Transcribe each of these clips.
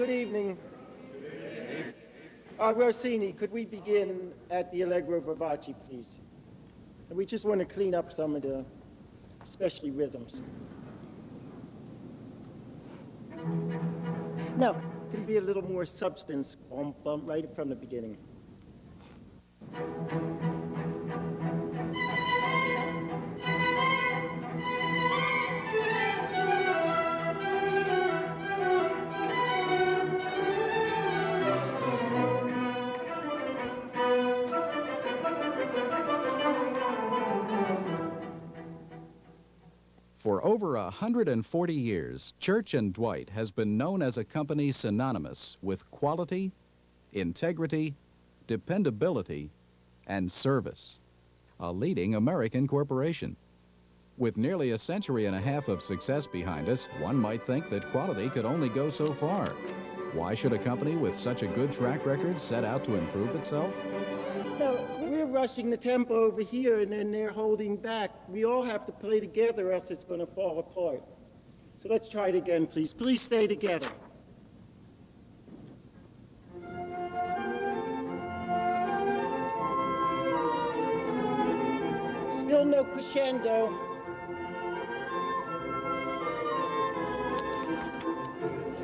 good evening. Rossini, could we begin at the Allegro Vivace, please? We just want to clean up some of the, especially rhythms. No, can be a little more substance, bump, bump, right from the beginning. For over 140 years, Church & Dwight has been known as a company synonymous with quality, integrity, dependability, and service. A leading American corporation. With nearly a century and a half of success behind us, one might think that quality could only go so far. Why should a company with such a good track record set out to improve itself? No, we're rushing the tempo over here, and then they're holding back. We all have to play together, or else it's going to fall apart. So let's try it again, please. Please stay together. Still no crescendo.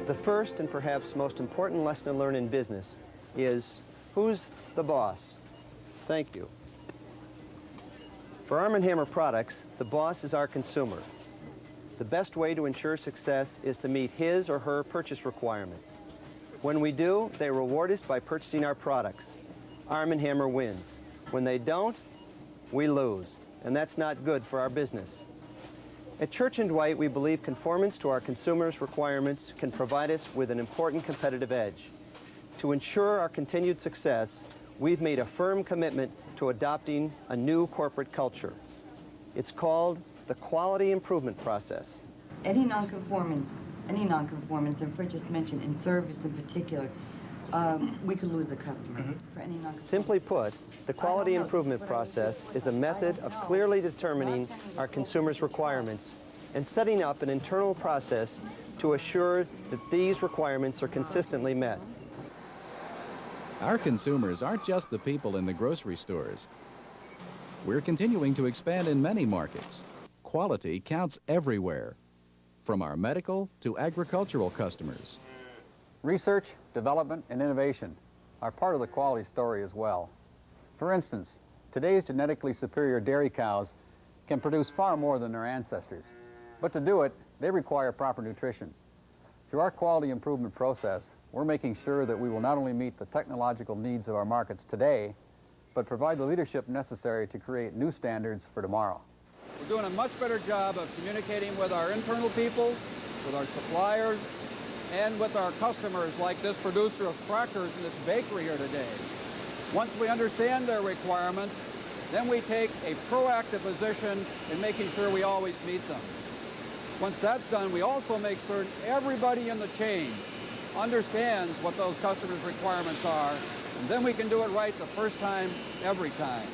The first and perhaps most important lesson to learn in business is who's the boss? Thank you. For Arm & Hammer products, the boss is our consumer. The best way to ensure success is to meet his or her purchase requirements. When we do, they reward us by purchasing our products. Arm & Hammer wins. When they don't, we lose. And that's not good for our business. At Church & Dwight, we believe conformance to our consumers' requirements can provide us with an important competitive edge. To ensure our continued success, we've made a firm commitment to adopting a new corporate culture. It's called the quality improvement process. Any nonconformance, and Fred just mentioned in service in particular, we could lose a customer for any nonconformance. Simply put, the quality improvement process is a method of clearly determining our consumers' requirements and setting up an internal process to assure that these requirements are consistently met. Our consumers aren't just the people in the grocery stores. We're continuing to expand in many markets. Quality counts everywhere, from our medical to agricultural customers. Research, development, and innovation are part of the quality story as well. For instance, today's genetically superior dairy cows can produce far more than their ancestors. But to do it, they require proper nutrition. Through our quality improvement process, we're making sure that we will not only meet the technological needs of our markets today, but provide the leadership necessary to create new standards for tomorrow. We're doing a much better job of communicating with our internal people, with our suppliers, and with our customers like this producer of crackers in this bakery here today. Once we understand their requirements, then we take a proactive position in making sure we always meet them. Once that's done, we also make certain everybody in the chain understands what those customers' requirements are, and then we can do it right the first time, every time.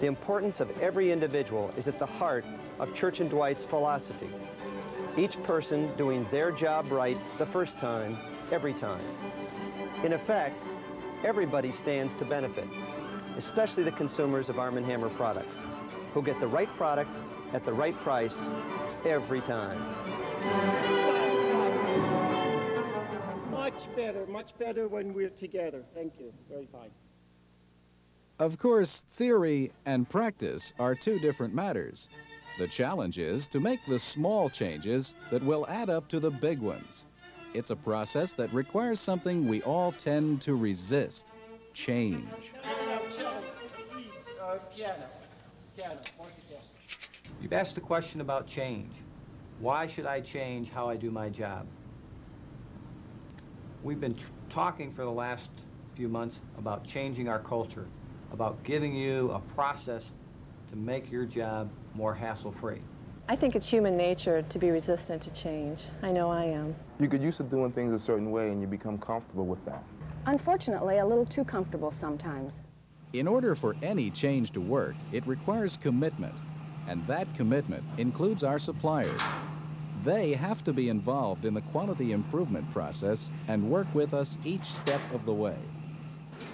The importance of every individual is at the heart of Church & Dwight's philosophy. Each person doing their job right the first time, every time. In effect, everybody stands to benefit, especially the consumers of Arm & Hammer products, who get the right product at the right price every time. Much better when we're together. Thank you. Very fine. Of course, theory and practice are two different matters. The challenge is to make the small changes that will add up to the big ones. It's a process that requires something we all tend to resist: change. No, please, piano. Once again. You've asked a question about change. Why should I change how I do my job? We've been talking for the last few months about changing our culture, about giving you a process to make your job more hassle-free. I think it's human nature to be resistant to change. I know I am. You get used to doing things a certain way and you become comfortable with that. Unfortunately, a little too comfortable sometimes. In order for any change to work, it requires commitment, and that commitment includes our suppliers. They have to be involved in the quality improvement process and work with us each step of the way.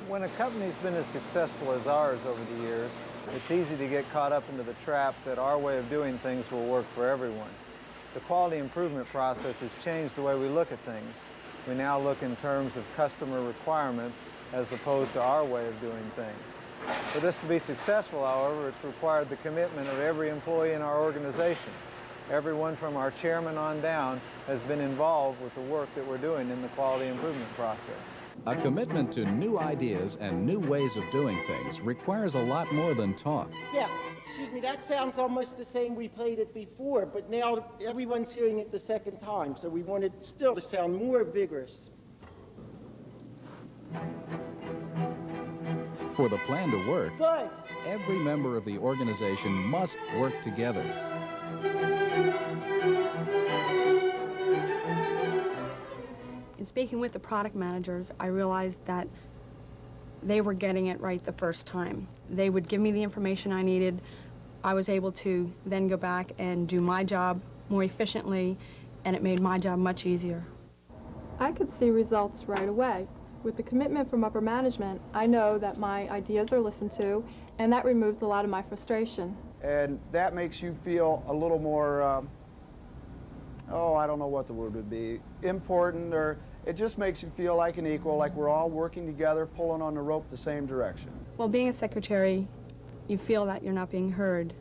When a company's been as successful as ours over the years, it's easy to get caught up into the trap that our way of doing things will work for everyone. The quality improvement process has changed the way we look at things. We now look in terms of customer requirements as opposed to our way of doing things. For this to be successful, however, it's required the commitment of every employee in our organization. Everyone from our chairman on down has been involved with the work that we're doing in the quality improvement process. A commitment to new ideas and new ways of doing things requires a lot more than talk. Yeah, excuse me, that sounds almost the same we played it before, but now everyone's hearing it the second time, so we want it still to sound more vigorous. For the plan to work, Good. every member of the organization must work together. In speaking with the product managers, I realized that they were getting it right the first time. They would give me the information I needed. I was able to then go back and do my job more efficiently, and it made my job much easier. I could see results right away. With the commitment from upper management, I know that my ideas are listened to, and that removes a lot of my frustration. And that makes you feel a little more, I don't know what the word would be, important, or it just makes you feel like an equal, like we're all working together, pulling on the rope the same direction. Well, being a secretary, you feel that you're not being heard.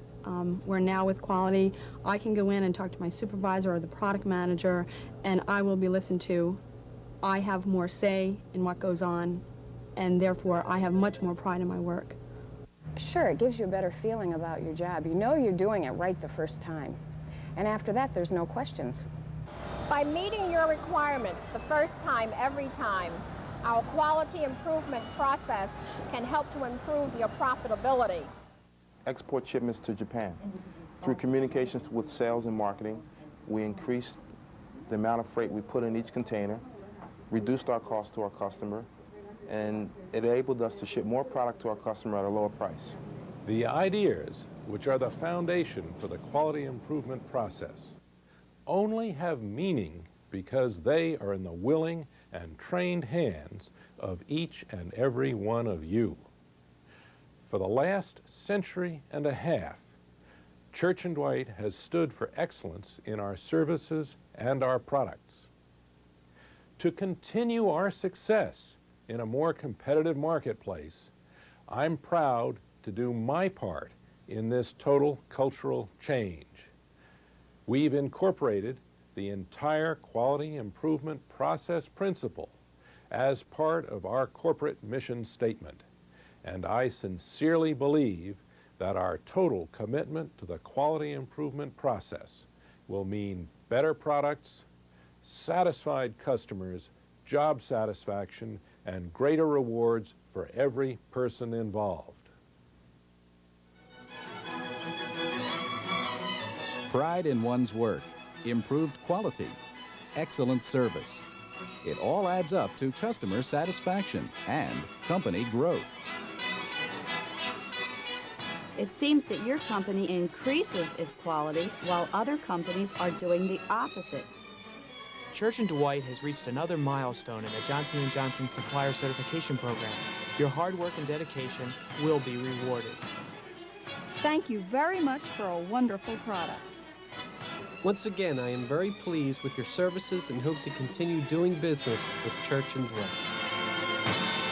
Where now with quality, I can go in and talk to my supervisor or the product manager, and I will be listened to. I have more say in what goes on, and therefore I have much more pride in my work. Sure, it gives you a better feeling about your job. You know you're doing it right the first time. And after that, there's no questions. By meeting your requirements the first time, every time, our quality improvement process can help to improve your profitability. Export shipments to Japan. Through communications with sales and marketing, we increased the amount of freight we put in each container, reduced our cost to our customer, and it enabled us to ship more product to our customer at a lower price. The ideas, which are the foundation for the quality improvement process, only have meaning because they are in the willing and trained hands of each and every one of you. For the last century and a half, Church & Dwight has stood for excellence in our services and our products. To continue our success in a more competitive marketplace, I'm proud to do my part in this total cultural change. We've incorporated the entire quality improvement process principle as part of our corporate mission statement, and I sincerely believe that our total commitment to the quality improvement process will mean better products, satisfied customers, job satisfaction, and greater rewards for every person involved. Pride in one's work, improved quality, excellent service. It all adds up to customer satisfaction and company growth. It seems that your company increases its quality while other companies are doing the opposite. Church & Dwight has reached another milestone in the Johnson & Johnson Supplier Certification Program. Your hard work and dedication will be rewarded. Thank you very much for a wonderful product. Once again, I am very pleased with your services and hope to continue doing business with Church & Dwight.